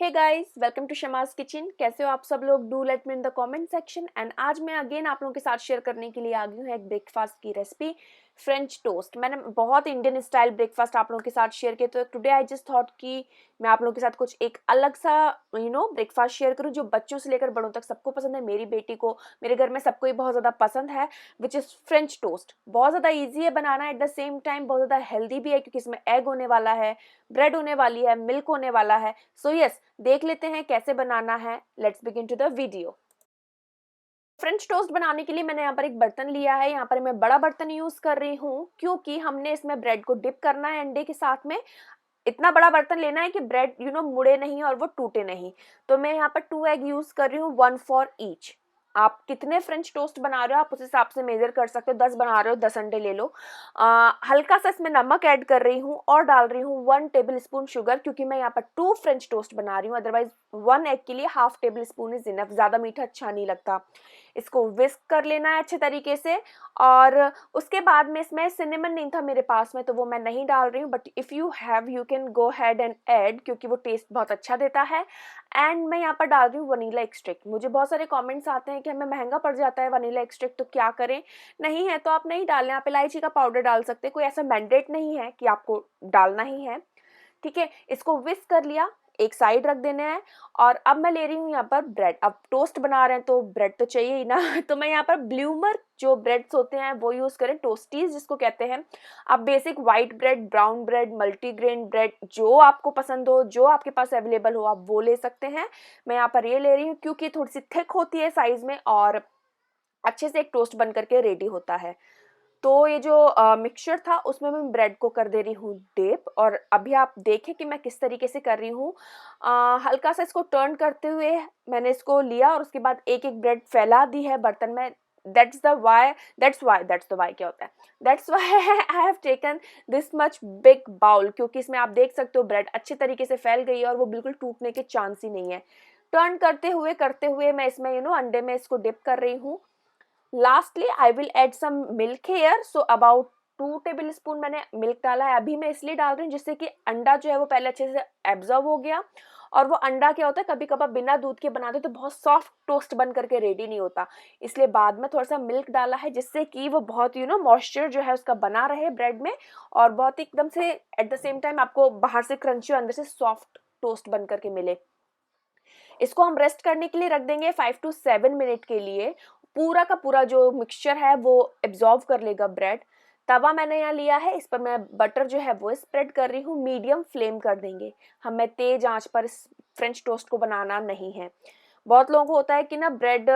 Hey guys, welcome to Shama's kitchen. कैसे हो आप सब लोग? Do let me in the comment section. And आज मैं अगेन आप लोगों के साथ शेयर करने के लिए आ गई हूँ एक ब्रेकफास्ट की रेसिपी, फ्रेंच टोस्ट। मैंने बहुत इंडियन स्टाइल ब्रेकफास्ट आप लोगों के साथ शेयर किया, तो टुडे आई जस्ट थॉट कि मैं आप लोगों के साथ कुछ एक अलग सा ब्रेकफास्ट शेयर करूँ जो बच्चों से लेकर बड़ों तक सबको पसंद है। मेरी बेटी को, मेरे घर में सबको ही बहुत ज़्यादा पसंद है, विच इज़ फ्रेंच टोस्ट। बहुत ज़्यादा ईजी है बनाना, एट द सेम टाइम बहुत ज़्यादा हेल्दी भी है क्योंकि इसमें एग होने वाला है, ब्रेड होने वाली है, मिल्क होने वाला है। सो यस, देख लेते हैं कैसे बनाना है। Let's begin to the video. French toast बनाने के लिए मैंने यहाँ पर एक बर्तन लिया है। यहाँ पर मैं बड़ा बर्तन यूज कर रही हूँ क्योंकि हमने इसमें ब्रेड को डिप करना है अंडे के साथ में। इतना बड़ा बर्तन लेना है कि ब्रेड मुड़े नहीं और वो टूटे नहीं। तो मैं यहाँ पर 2 एग यूज कर रही हूँ, 1 फॉर ईच। आप कितने फ्रेंच टोस्ट बना रहे हो आप उस हिसाब से मेजर कर सकते हो। 10 बना रहे हो 10 अंडे ले लो। हल्का सा इसमें नमक ऐड कर रही हूँ और डाल रही हूँ 1 टेबल स्पून शुगर, क्योंकि मैं यहाँ पर 2 फ्रेंच टोस्ट बना रही हूँ। अदरवाइज 1 एग के लिए half table spoon is enough, ज्यादा मीठा अच्छा नहीं लगता। इसको विस्क कर लेना है अच्छे तरीके से। और उसके बाद में इसमें सिनेमन नहीं था मेरे पास में, तो वो मैं नहीं डाल रही हूँ, but if you have you can go had and add, क्योंकि वो टेस्ट बहुत अच्छा देता है। एंड मैं यहाँ पर डाल रही हूँ वनीला एक्सट्रैक्ट। मुझे बहुत सारे कमेंट्स आते हैं कि हमें महंगा पड़ जाता है वनीला एक्सट्रैक्ट, तो क्या करें? नहीं है तो आप नहीं डालें, आप इलायची का पाउडर डाल सकते हैं। कोई ऐसा मैंडेट नहीं है कि आपको डालना ही है। ठीक है, इसको विस्क कर लिया, एक साइड रख देना है। और अब मैं ले रही हूँ यहाँ पर ब्रेड। अब टोस्ट बना रहे हैं तो ब्रेड तो चाहिए ही ना तो मैं यहाँ पर ब्लूमर जो ब्रेड्स होते हैं वो यूज करें, टोस्टीज जिसको कहते हैं। आप basic white bread, brown bread, multigrain bread, जो आपको पसंद हो, जो आपके पास अवेलेबल हो, आप वो ले सकते हैं। मैं यहाँ पर ये ले रही हूँ क्योंकि थोड़ी सी थिक होती है साइज में और अच्छे से एक टोस्ट बन करके रेडी होता है। तो ये जो मिक्सचर था उसमें मैं ब्रेड को कर दे रही हूँ डिप। और अभी आप देखें कि मैं किस तरीके से कर रही हूँ। हल्का सा इसको टर्न करते हुए मैंने इसको लिया और उसके बाद एक एक ब्रेड फैला दी है बर्तन में। दैट्स द वाई क्या होता है, that's why I have taken this much big bowl, क्योंकि इसमें आप देख सकते हो ब्रेड अच्छे तरीके से फैल गई है और वो बिल्कुल टूटने के चांस ही नहीं है। टर्न करते हुए मैं इसमें अंडे में इसको डिप कर रही हूँ। Lastly I will add some milk here, so about 2 tablespoon मैंने मिल्क डाला है। अभी मैं इसलिए डाल रही हूँ जिससे कि अंडा जो है वो पहले अच्छे से एब्जॉर्ब हो गया। और वो अंडा क्या होता है, कभी कभार बिना दूध के बनाते तो बहुत सॉफ्ट टोस्ट बन करके रेडी नहीं होता, इसलिए बाद में थोड़ा सा मिल्क डाला है जिससे कि वो बहुत मॉइस्चर जो है उसका बना रहे ब्रेड में। और बहुत एकदम से एट द सेम टाइम आपको बाहर से क्रंची और अंदर से सॉफ्ट टोस्ट बन करके मिले। इसको हम रेस्ट करने के लिए रख देंगे 5 to 7 मिनट के लिए। पूरा का पूरा जो मिक्सचर है वो एब्जॉर्ब कर लेगा ब्रेड। तवा मैंने यहाँ लिया है, इस पर मैं बटर जो है वो स्प्रेड कर रही हूँ। मीडियम फ्लेम कर देंगे, हमें तेज आंच पर इस फ्रेंच टोस्ट को बनाना नहीं है। बहुत लोगों को होता है कि ना ब्रेड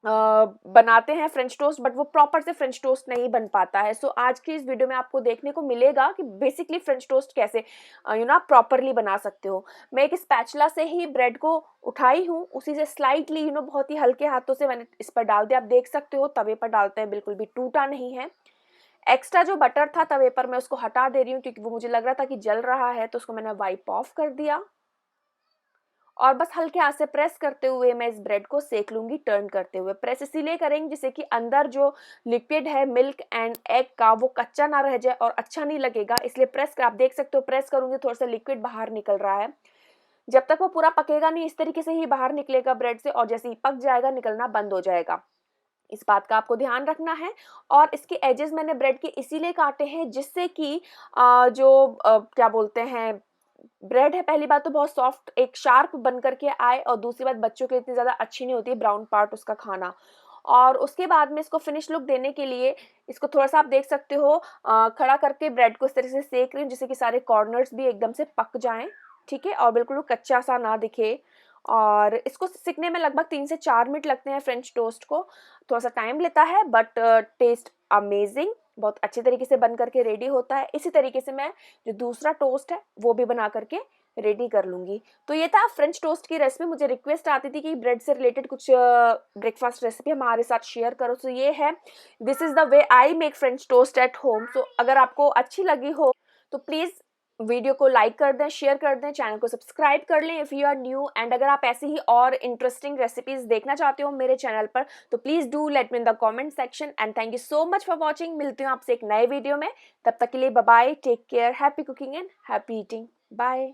बनाते हैं फ्रेंच टोस्ट, बट वो प्रॉपर से फ्रेंच टोस्ट नहीं बन पाता है। सो आज की इस वीडियो में आपको देखने को मिलेगा कि बेसिकली फ्रेंच टोस्ट कैसे आप प्रॉपरली बना सकते हो। मैं एक स्पैचुला से ही ब्रेड को उठाई हूँ, उसी से स्लाइटली बहुत ही हल्के हाथों से मैंने इस पर डाल दिया। आप देख सकते हो तवे पर डालते हैं बिल्कुल भी टूटा नहीं है। एक्स्ट्रा जो बटर था तवे पर मैं उसको हटा दे रही हूँ क्योंकि वो मुझे लग रहा था कि जल रहा है, तो उसको मैंने वाइप ऑफ कर दिया। और बस हल्के हाथ से प्रेस करते हुए मैं इस ब्रेड को सेक लूंगी। टर्न करते हुए प्रेस इसीलिए करेंगे जिससे कि अंदर जो लिक्विड है मिल्क एंड एग का वो कच्चा ना रह जाए और अच्छा नहीं लगेगा, इसलिए प्रेस कर। आप देख सकते हो प्रेस करूंगी थोड़ा सा लिक्विड बाहर निकल रहा है। जब तक वो पूरा पकेगा नहीं इस तरीके से ही बाहर निकलेगा ब्रेड से, और जैसे ही पक जाएगा निकलना बंद हो जाएगा। इस बात का आपको ध्यान रखना है। और इसके एजेस मैंने ब्रेड के इसीलिए काटे हैं जिससे कि क्या बोलते हैं, ब्रेड है पहली बात तो बहुत सॉफ्ट एक शार्प बन करके आए, और दूसरी बात बच्चों के इतनी ज्यादा अच्छी नहीं होती है ब्राउन पार्ट उसका खाना। और उसके बाद में इसको फिनिश लुक देने के लिए इसको थोड़ा सा आप देख सकते हो खड़ा करके ब्रेड को इस तरह से सेक रही हूँ जिससे कि सारे कॉर्नर्स भी एकदम से पक जाएं। ठीक है, और बिल्कुल कच्चा सा ना दिखे। और इसको सिकने में लगभग 3 से 4 मिनट लगते हैं फ्रेंच टोस्ट को। थोड़ा सा टाइम लेता है बट टेस्ट अमेजिंग, बहुत अच्छे तरीके से बन करके रेडी होता है। इसी तरीके से मैं जो दूसरा टोस्ट है वो भी बना करके रेडी कर लूंगी। तो ये था फ्रेंच टोस्ट की रेसिपी। मुझे रिक्वेस्ट आती थी कि ब्रेड से रिलेटेड कुछ ब्रेकफास्ट रेसिपी हमारे साथ शेयर करो, तो ये है, this is the way I make French toast at home. तो अगर आपको अच्छी लगी हो तो प्लीज वीडियो को लाइक कर दें, शेयर कर दें, चैनल को सब्सक्राइब कर लें if you are new. And अगर आप ऐसी ही और इंटरेस्टिंग रेसिपीज देखना चाहते हो मेरे चैनल पर तो please do let me in the comment section. And thank you so much for watching. मिलती हूँ आपसे एक नए वीडियो में, तब तक के लिए bye bye, take care, happy cooking and happy eating, bye.